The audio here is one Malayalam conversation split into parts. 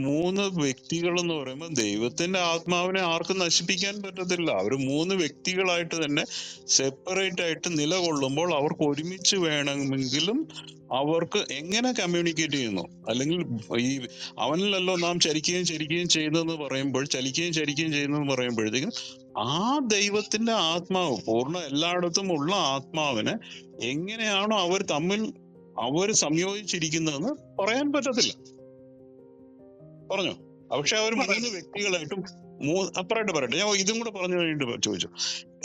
മൂന്ന് വ്യക്തികൾ എന്ന് പറയുമ്പോൾ ദൈവത്തിന്റെ ആത്മാവിനെ ആർക്കും നശിപ്പിക്കാൻ പറ്റത്തില്ല. അവർ മൂന്ന് വ്യക്തികളായിട്ട് തന്നെ സെപ്പറേറ്റ് ആയിട്ട് നിലകൊള്ളുമ്പോൾ അവർക്ക് ഒരുമിച്ച് വേണമെങ്കിലും അവർക്ക് എങ്ങനെ കമ്മ്യൂണിക്കേറ്റ് ചെയ്യുന്നു, അല്ലെങ്കിൽ ഈ അവനിലല്ലോ നാം ചലിക്കുകയും ചെയ്യുന്നതെന്ന് പറയുമ്പോൾ, ചലിക്കുകയും ചെയ്യുന്നതെന്ന് പറയുമ്പോഴത്തേക്കും ആ ദൈവത്തിന്റെ ആത്മാവ് പൂർണ്ണ എല്ലായിടത്തും ഉള്ള ആത്മാവിനെ എങ്ങനെയാണോ അവർ സംയോജിച്ചിരിക്കുന്നതെന്ന് പറയാൻ പറ്റത്തില്ല. പറഞ്ഞോ? പക്ഷെ അവർ മൂന്ന് വ്യക്തികളായിട്ടും പറയട്ടെ ഞാൻ ഇതും കൂടെ പറഞ്ഞു കഴിഞ്ഞിട്ട് ചോദിച്ചു.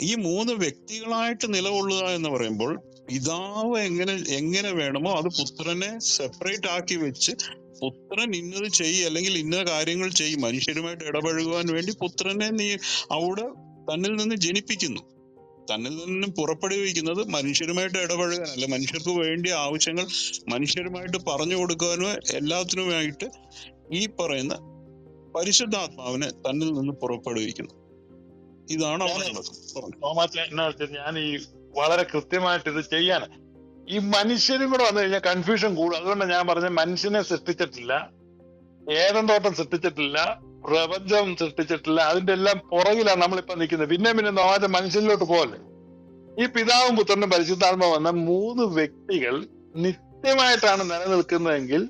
ഈ മൂന്ന് വ്യക്തികളായിട്ട് നിലകൊള്ളുക എന്ന് പറയുമ്പോൾ പിതാവ് എങ്ങനെ വേണമോ അത് പുത്രനെ സെപ്പറേറ്റ് ആക്കി വെച്ച്, പുത്രൻ ഇന്നത് അല്ലെങ്കിൽ ഇന്ന കാര്യങ്ങൾ ചെയ്യും, മനുഷ്യരുമായിട്ട് ഇടപഴകുവാൻ വേണ്ടി പുത്രനെ അവിടെ തന്നിൽ നിന്ന് ജനിപ്പിക്കുന്നു. തന്നിൽ നിന്നും പുറപ്പെടുവിക്കുന്നത് മനുഷ്യരുമായിട്ട് ഇടപഴകാനല്ല, മനുഷ്യർക്ക് വേണ്ടി ആവശ്യങ്ങൾ മനുഷ്യരുമായിട്ട് പറഞ്ഞു കൊടുക്കാനോ എല്ലാത്തിനുമായിട്ട് ഈ പറയുന്ന പരിശുദ്ധാത്മാവിനെ തന്നിൽ നിന്ന് പുറപ്പെടുവിക്കുന്നു. ഇതാണ് അവിടെ ഞാൻ ഈ വളരെ കൃത്യമായിട്ട് ഇത് ചെയ്യാൻ ഈ മനുഷ്യരും കൂടെ വന്നു കഴിഞ്ഞാൽ കൺഫ്യൂഷൻ കൂടും. അതുകൊണ്ടാണ് ഞാൻ പറഞ്ഞ മനുഷ്യനെ സൃഷ്ടിച്ചിട്ടില്ല, ഏദൻ തോട്ടം സൃഷ്ടിച്ചിട്ടില്ല, പ്രപഞ്ചം സൃഷ്ടിച്ചിട്ടില്ല. അതിന്റെ എല്ലാം പുറകിലാണ് നമ്മളിപ്പോ നിൽക്കുന്നത്. പിന്നെ നോവാതെ മനുഷ്യനിലോട്ട് പോകല്ലേ. ഈ പിതാവും പുത്രനും പരിശുദ്ധാത്മാവും എന്ന മൂന്ന് വ്യക്തികൾ നിത്യമായിട്ടാണ് നിലനിൽക്കുന്നതെങ്കിൽ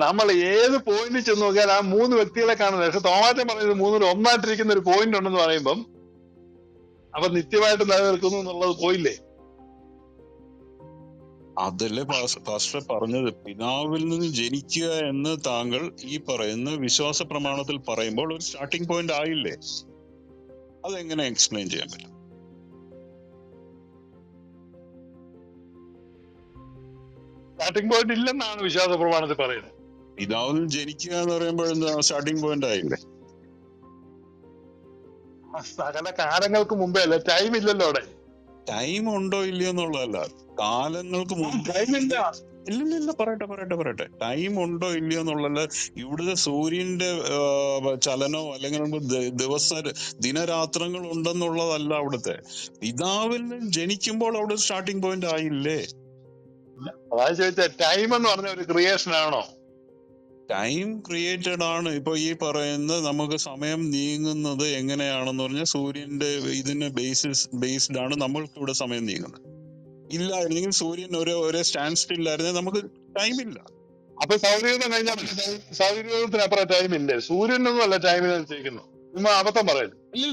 നമ്മൾ ഏത് പോയിന്റ് ചെന്ന് നോക്കിയാൽ ആ മൂന്ന് വ്യക്തികളെ കാണുന്നത്. പക്ഷെ തോമാറ്റം പറയുന്നത് മൂന്നിൽ ഒന്നായിട്ടിരിക്കുന്ന ഒരു പോയിന്റ് ഉണ്ടെന്ന് പറയുമ്പം അവ നിത്യമായിട്ട് നിലനിൽക്കുന്നു എന്നുള്ളത് പോയില്ലേ? അതല്ലേ പാസ്റ്റർ പറഞ്ഞത്, പിതാവിൽ നിന്ന് ജനിക്കുക എന്ന് താങ്കൾ ഈ പറയുന്ന വിശ്വാസ പ്രമാണത്തിൽ പറയുമ്പോൾ ഒരു സ്റ്റാർട്ടിംഗ് പോയിന്റ് ആയില്ലേ? അതെങ്ങനെ എക്സ്പ്ലെയിൻ ചെയ്യാൻ പറ്റും? സ്റ്റാർട്ടിംഗ് പോയിന്റ് ഇല്ലെന്നാണ് വിശ്വാസ പ്രമാണത്തിൽ പറയുന്നത്. പിതാവിൽ ജനിക്കുക എന്ന് പറയുമ്പോൾ എന്താ സ്റ്റാർട്ടിംഗ് പോയിന്റ് ആയില്ലേ? സകല കാലങ്ങൾക്ക് മുമ്പേ അല്ലേ? ടൈം ഇല്ലല്ലോ അവിടെ. ടൈം ഉണ്ടോ ഇല്ലയോ എന്നുള്ളതല്ല, കാലങ്ങൾക്ക് മുമ്പ്. ഇല്ല പറയട്ടെ. ടൈം ഉണ്ടോ ഇല്ലയോ എന്നുള്ളത് ഇവിടുത്തെ സൂര്യന്റെ ചലനോ അല്ലെങ്കിൽ ദിനരാത്രങ്ങൾ ഉണ്ടെന്നുള്ളതല്ല അവിടുത്തെ. പിതാവിൽ നിന്ന് ജനിക്കുമ്പോൾ അവിടെ സ്റ്റാർട്ടിംഗ് പോയിന്റ് ആയില്ലേ? അതായത് ചോദിച്ചാൽ ടൈം എന്ന് പറഞ്ഞ ഒരു ക്രിയേഷൻ ആണോ? ടൈം ക്രിയേറ്റഡ് ആണ്. ഇപ്പൊ ഈ പറയുന്ന നമുക്ക് സമയം നീങ്ങുന്നത് എങ്ങനെയാണെന്ന് പറഞ്ഞാൽ സൂര്യന്റെ ഇതിന് ബേസ്ഡ് ആണ് നമ്മൾക്ക് ഇവിടെ സമയം നീങ്ങുന്നത്. ഇല്ലായിരുന്നെങ്കിൽ സൂര്യൻ ഒരേ സ്റ്റാൻഡ് സ്റ്റിൽ ആയിരുന്നെങ്കിൽ നമുക്ക് ടൈം ഇല്ല. അപ്പൊ സൗരയൂഥം കഴിഞ്ഞാൽ സൗരയൂഥത്തിനപ്പുറം ടൈം ഇല്ലേ? സൂര്യനൊന്നും അല്ല ടൈമിനെ നിശ്ചയിക്കുന്നു. അബദ്ധം പറയരുത്. ഇല്ല,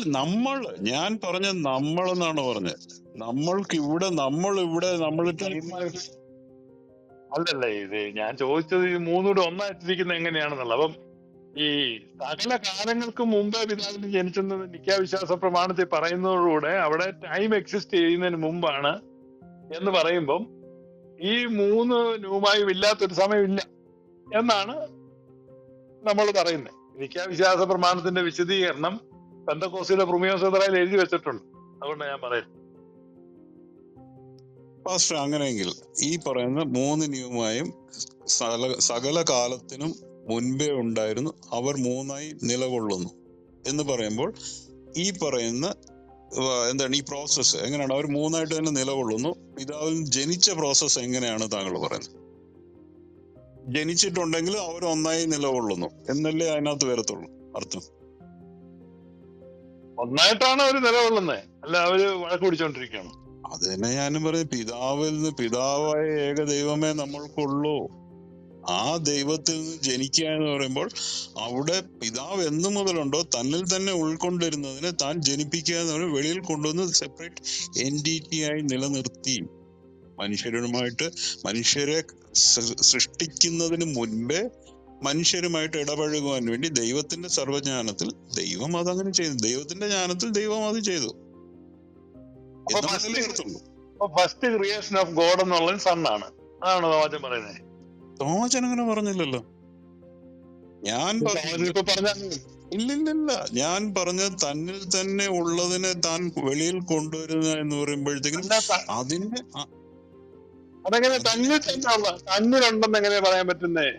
ഞാൻ പറഞ്ഞ നമ്മളെന്നാണ് പറഞ്ഞത്. നമ്മളിവിടെ അല്ലല്ല, ഇത് ഞാൻ ചോദിച്ചത് ഈ മൂന്നൂടെ ഒന്നായിട്ടിരിക്കുന്നത് എങ്ങനെയാണെന്നുള്ള. അപ്പം ഈ സകല കാലങ്ങൾക്ക് മുമ്പേ പിതാവിന് ജനിച്ചെന്നത് നിത്യാവിശ്വാസ പ്രമാണത്തിൽ പറയുന്നതോടുകൂടെ അവിടെ ടൈം എക്സിസ്റ്റ് ചെയ്യുന്നതിന് മുമ്പാണ് എന്ന് പറയുമ്പം ഈ മൂന്ന് ന്യൂമായും ഇല്ലാത്തൊരു സമയമില്ല എന്നാണ് നമ്മൾ പറയുന്നത്. നിത്യാവിശ്വാസ പ്രമാണത്തിന്റെ വിശദീകരണം പെന്തക്കോസ്തിലെ ബ്രൂമിയോസേതറയിൽ എഴുതി വെച്ചിട്ടുണ്ട്. അതുകൊണ്ട് ഞാൻ പറയുന്നത്. പാസ്റ്റർ, അങ്ങനെയെങ്കിൽ ഈ പറയുന്ന മൂന്ന് ന്യൂമായും സകല കാലത്തിനും മുൻപേ ഉണ്ടായിരുന്നു, അവർ മൂന്നായി നിലകൊള്ളുന്നു എന്ന് പറയുമ്പോൾ ഈ പറയുന്ന എന്താണ് ഈ പ്രോസസ്സ് എങ്ങനെയാണ്? അവർ മൂന്നായിട്ട് തന്നെ നിലകൊള്ളുന്നു. പിതാവിൽ ജനിച്ച പ്രോസസ്സ് എങ്ങനെയാണ് താങ്കൾ പറയുന്നത്? ജനിച്ചിട്ടുണ്ടെങ്കിൽ അവർ ഒന്നായി നിലകൊള്ളുന്നു എന്നല്ലേ അതിനകത്ത് വരത്തുള്ളൂ അർത്ഥം. ഒന്നായിട്ടാണ് അവർ നിലകൊള്ളുന്നത്, അല്ല അവര് വഴക്ക് പിടിച്ചോണ്ടിരിക്കുകയാണ്. അത് തന്നെ ഞാനും പറയും. പിതാവായ ഏക ദൈവമേ നമ്മൾക്കുള്ളൂ. ആ ദൈവത്തിൽ നിന്ന് ജനിക്കുക എന്ന് പറയുമ്പോൾ അവിടെ പിതാവ് എന്നു മുതലുണ്ടോ തന്നിൽ തന്നെ ഉൾക്കൊണ്ടിരുന്നതിനെ താൻ ജനിപ്പിക്കുക എന്ന് പറയുമ്പോൾ വെളിയിൽ കൊണ്ടുവന്ന് സെപ്പറേറ്റ് എൻറ്റിറ്റി ആയി നിലനിർത്തി മനുഷ്യരെ സൃഷ്ടിക്കുന്നതിന് മുൻപേ മനുഷ്യരുമായിട്ട് ഇടപഴകുവാൻ വേണ്ടി ദൈവത്തിന്റെ സർവ്വജ്ഞാനത്തിൽ ദൈവം അതങ്ങനെ ചെയ്തു. ദൈവത്തിന്റെ ജ്ഞാനത്തിൽ ദൈവം അത് ചെയ്തു. ഫസ്റ്റ് ക്രിയേഷൻ ഓഫ് ഗോഡ് എന്നുള്ളത് സണ്ണാണ്. അതാണ് തോമാച്ചൻ പറയുന്നത്. തോമാച്ചൻ അങ്ങനെ പറഞ്ഞില്ലല്ലോ. ഇല്ലില്ല, ഞാൻ പറഞ്ഞ തന്നിൽ തന്നെ ഉള്ളതിനെ താൻ വെളിയിൽ കൊണ്ടുവരുന്ന എന്ന് പറയുമ്പോഴത്തേക്കും അതെങ്ങനെ തന്നിലുണ്ടെന്ന് എങ്ങനെ പറയാൻ പറ്റുന്നേ?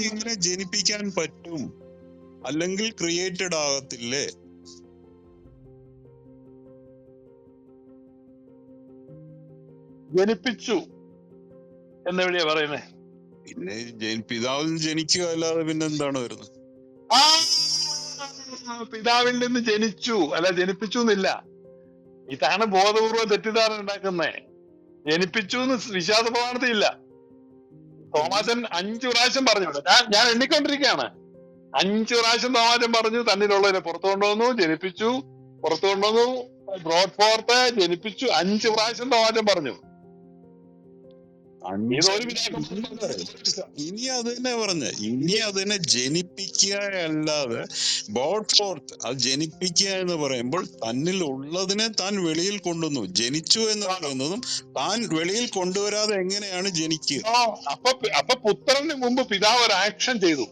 എങ്ങനെ ജനിപ്പിക്കാൻ പറ്റും? അല്ലെങ്കിൽ ക്രിയേറ്റഡ് ആകത്തില്ലേ? ജനിപ്പിച്ചു എന്നെവിടെയാ പറയുന്നേ? പിന്നെ പിതാവിൽ നിന്ന് ജനിക്കുക അല്ലാതെ പിന്നെ എന്താണ് വരുന്നത്? ആ പിതാവിൽ നിന്ന് ജനിച്ചു, അല്ല ജനിപ്പിച്ചു എന്നില്ല. ഇതാണ് ബോധപൂർവ്വം തെറ്റിദ്ധാരണ ഉണ്ടാക്കുന്നേ. ജനിപ്പിച്ചു എന്ന് വിശ്വാസ പ്രമാണത്തിലില്ല. തോമാച്ചൻ 5 പ്രാവശ്യം പറഞ്ഞു. ഞാൻ എണ്ണിക്കൊണ്ടിരിക്കുകയാണ്. 5 പ്രാവശ്യം തോമാച്ചൻ പറഞ്ഞു തന്നിലുള്ളതിനെ പുറത്തു കൊണ്ടുവന്നു, ജനിപ്പിച്ചു, പുറത്തു കൊണ്ടുവന്നു, ബ്രോഡ് ഫോർത്ത്, ജനിപ്പിച്ചു. 5 പ്രാവശ്യം തോമാച്ചൻ പറഞ്ഞു. ഇതൊരു ഇനി അത് തന്നെ പറഞ്ഞ, ഇനി അതിനെ ജനിപ്പിക്കുക അല്ലാതെ ബോട്ട് ഫോർത്ത്, അത് ജനിപ്പിക്കുക എന്ന് പറയുമ്പോൾ തന്നിൽ ഉള്ളതിനെ താൻ വെളിയിൽ കൊണ്ടുവന്നു. ജനിച്ചു എന്ന് പറയുന്നതും താൻ വെളിയിൽ കൊണ്ടുവരാതെ എങ്ങനെയാണ് ജനിക്കുക? അപ്പൊ പുത്രന് മുമ്പ് പിതാവ് ഒരു ആക്ഷൻ ചെയ്തു.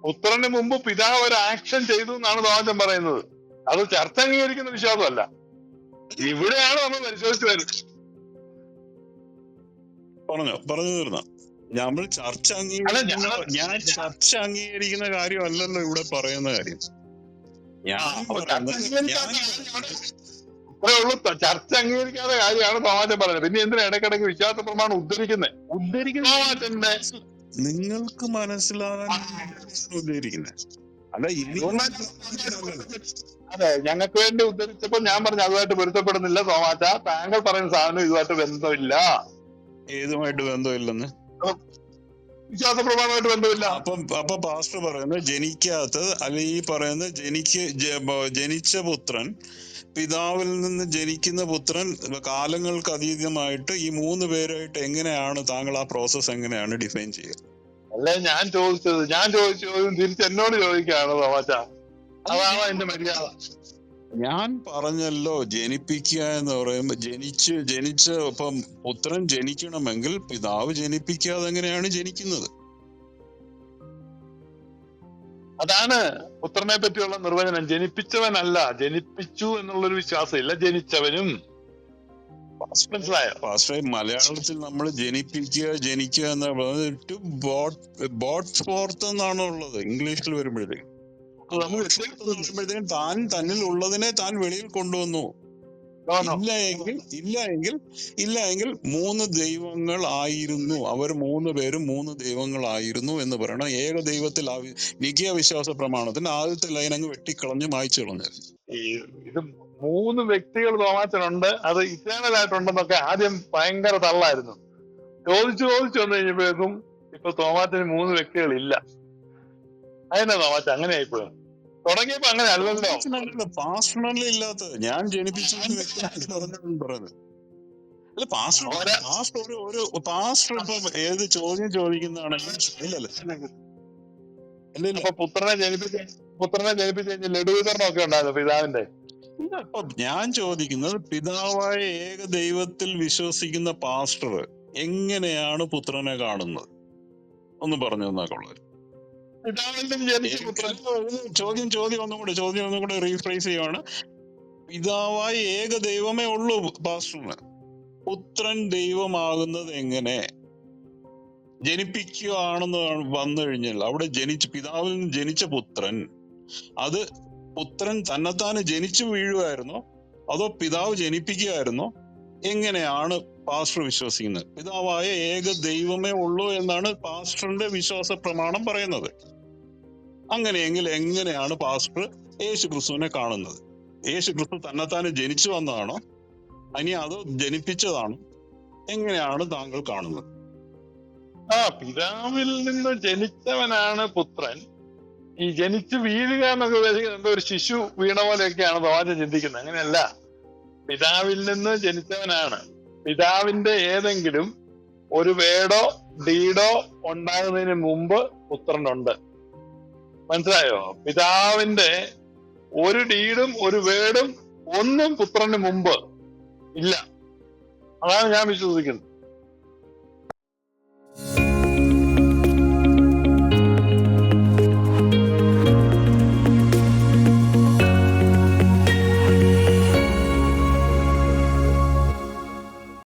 പുത്രന് മുമ്പ് പിതാവ് ഒരു ആക്ഷൻ ചെയ്തു എന്നാണ് തോമാച്ചൻ പറയുന്നത്. അത് ചർച്ച അംഗീകരിക്കുന്ന വിശ്വാസമല്ല. ഇവിടെയാണ് നമ്മൾ പരിശോധിച്ച് വരുന്നത്. പറഞ്ഞു തീർന്ന നമ്മൾ ചർച്ച ഞാൻ ചർച്ച അംഗീകരിക്കുന്ന കാര്യമല്ലല്ലോ ഇവിടെ പറയുന്ന കാര്യം. ഇത്രേ ഉള്ളൂ. ചർച്ച അംഗീകരിക്കാത്ത കാര്യമാണ് തോമാച്ചൻ പറയുന്നത്. പിന്നെ എന്തിനാ ഇടയ്ക്കിടയ്ക്ക് വിശ്വാസ പ്രമാണം ഉദ്ധരിക്കുന്നത്? നിങ്ങൾക്ക് മനസ്സിലാകാൻ ഉദ്ധരിക്കുന്നത് അല്ല. അതെ, ഞങ്ങൾക്ക് വേണ്ടി ഉദ്ധരിച്ചപ്പോൾ ഞാൻ പറഞ്ഞു അതുമായിട്ട് പൊരുത്തപ്പെടുന്നില്ല തോമാച്ച. താങ്കൾ പറയുന്ന സാധനം ഇതുമായിട്ട് ബന്ധമില്ല. ഏതുമായിട്ട് ബന്ധമില്ലെന്ന്? വിശ്വാസ പ്രമാണമായിട്ട് ബന്ധമില്ല. അപ്പൊ പാസ്റ്റർ പറയുന്നത് ജനിക്കാത്തത്, അല്ലെ ഈ പറയുന്നത് ജനിച്ച പുത്രൻ, പിതാവിൽ നിന്ന് ജനിക്കുന്ന പുത്രൻ കാലങ്ങൾക്ക് അതീതമായിട്ട് ഈ 3 പേരായിട്ട് എങ്ങനെയാണ് താങ്കൾ ആ പ്രോസസ് എങ്ങനെയാണ് ഡിഫൈൻ ചെയ്യുക? അല്ലേ ഞാൻ ചോദിച്ചു തിരിച്ച് എന്നോട് ചോദിക്കുകയാണ് തോമാച്ച. അതാണ് അതിന്റെ മര്യാദ. ഞാൻ പറഞ്ഞല്ലോ, ജനിപ്പിക്കുക എന്ന് പറയുമ്പോ ജനിച്ച ഇപ്പം പുത്രൻ ജനിക്കണമെങ്കിൽ പിതാവ് ജനിപ്പിക്കാതെ എങ്ങനെയാണ് ജനിക്കുന്നത്? അതാണ് പുത്രനെ പറ്റിയുള്ള നിർവചനം. ജനിപ്പിച്ചവനല്ല, ജനിപ്പിച്ചു എന്നുള്ളൊരു വിശ്വാസം ഇല്ല. ജനിച്ചവനും. മനസ്സിലായോ? പാസ്റ്ററെ, മലയാളത്തിൽ നമ്മൾ ജനിക്കുക എന്ന് പറയുന്നത് ടു ബോട്ട് ഫോർത്ത് എന്നാണ് ഉള്ളത്. ഇംഗ്ലീഷിൽ വരുമ്പോഴത്തേക്കും താൻ തന്നിൽ ഉള്ളതിനെ താൻ വെളിയിൽ കൊണ്ടുവന്നു. ഇല്ല എങ്കിൽ 3 ദൈവങ്ങൾ ആയിരുന്നു. അവർ 3 പേരും 3 ദൈവങ്ങളായിരുന്നു എന്ന് പറയണം. ഏക ദൈവത്തിൽ നിഖ്യ വിശ്വാസ പ്രമാണത്തിന് ആദ്യത്തെ ലൈൻ അങ്ങ് വെട്ടിക്കളഞ്ഞ് മായ്ച്ചു കളഞ്ഞത്. ഇത് 3 വ്യക്തികൾ തോമാച്ചനുണ്ട്, അത് ഇറ്റേണൽ ആയിട്ടുണ്ടെന്നൊക്കെ ആദ്യം ഭയങ്കര തള്ളായിരുന്നു. ചോദിച്ചു വന്നു കഴിഞ്ഞപ്പോഴേക്കും ഇപ്പൊ തോമാച്ചന് 3 വ്യക്തികൾ ഇല്ല. അതിനാ തോമാച്ച അങ്ങനെ ആയിപ്പോഴും. തുടങ്ങിയപ്പോ അങ്ങനെ അല്ലല്ലോ. പാസ്റ്ററിനല്ല ഇല്ലാത്തത്, ഞാൻ ജനിപ്പിച്ചു പറയുന്നത്. അല്ല പാസ്റ്റർ ഇപ്പൊ ഏത് ചോദ്യം ചോദിക്കുന്നതാണെങ്കിലും ഇല്ലല്ലോ. അപ്പൊ പുത്രനെ ജനിപ്പിച്ച് ലഡു വിതരണം ഒക്കെ ഉണ്ടായിരുന്നു പിതാവിന്റെ. അപ്പൊ ഞാൻ ചോദിക്കുന്നത്, പിതാവായ ഏക ദൈവത്തിൽ വിശ്വസിക്കുന്ന പാസ്റ്റർ എങ്ങനെയാണ് പുത്രനെ കാണുന്നത്? ഒന്ന് പറഞ്ഞു തന്നാ കൊള്ളാം. ചോദ്യം ഒന്നും കൂടെ റീഫ്രൈസ് ചെയ്യുവാണ്. പിതാവായ ഏക ദൈവമേ ഉള്ളൂ പാസ്റ്ററിന്. പുത്രൻ ദൈവമാകുന്നത് എങ്ങനെ? ജനിപ്പിക്കുകയാണെന്ന് വന്നു കഴിഞ്ഞാൽ അവിടെ പിതാവിൽ നിന്ന് ജനിച്ച പുത്രൻ, അത് പുത്രൻ തന്നെത്താനെ ജനിച്ചു വീഴുമായിരുന്നോ അതോ പിതാവ് ജനിപ്പിക്കുകയായിരുന്നോ? എങ്ങനെയാണ് പാസ്റ്റർ വിശ്വസിക്കുന്നത്? പിതാവായ ഏക ദൈവമേ ഉള്ളൂ എന്നാണ് പാസ്റ്ററിന്റെ വിശ്വാസ പ്രമാണം പറയുന്നത്. അങ്ങനെയെങ്കിൽ എങ്ങനെയാണ് പാസ്റ്റർ യേശു ക്രിസ്തുവിനെ കാണുന്നത്? യേശു ക്രിസ്തു തന്നെത്താനെ ജനിച്ചു വന്നതാണോ ഇനി അതോ ജനിപ്പിച്ചതാണോ? എങ്ങനെയാണ് താങ്കൾ കാണുന്നത്? പിതാവിൽ നിന്ന് ജനിച്ചവനാണ് പുത്രൻ. ഈ ജനിച്ചു വീഴുക എന്നൊക്കെ ഉദ്ദേശിക്കുന്നത് ഒരു ശിശു വീണ പോലെയൊക്കെയാണ് തോമാച്ചൻ ചിന്തിക്കുന്നത്. അങ്ങനെയല്ല. പിതാവിൽ നിന്ന് ജനിച്ചവനാണ്. പിതാവിന്റെ ഏതെങ്കിലും ഒരു വേടോ ഡീഡോ ഉണ്ടാകുന്നതിന് മുമ്പ് പുത്രനുണ്ട്. മനസ്സിലായോ? പിതാവിന്റെ ഒരു ഡീഡും ഒരു വേടും ഒന്നും പുത്രന് മുമ്പ് ഇല്ല. അതാണ് ഞാൻ വിശ്വസിക്കുന്നത്.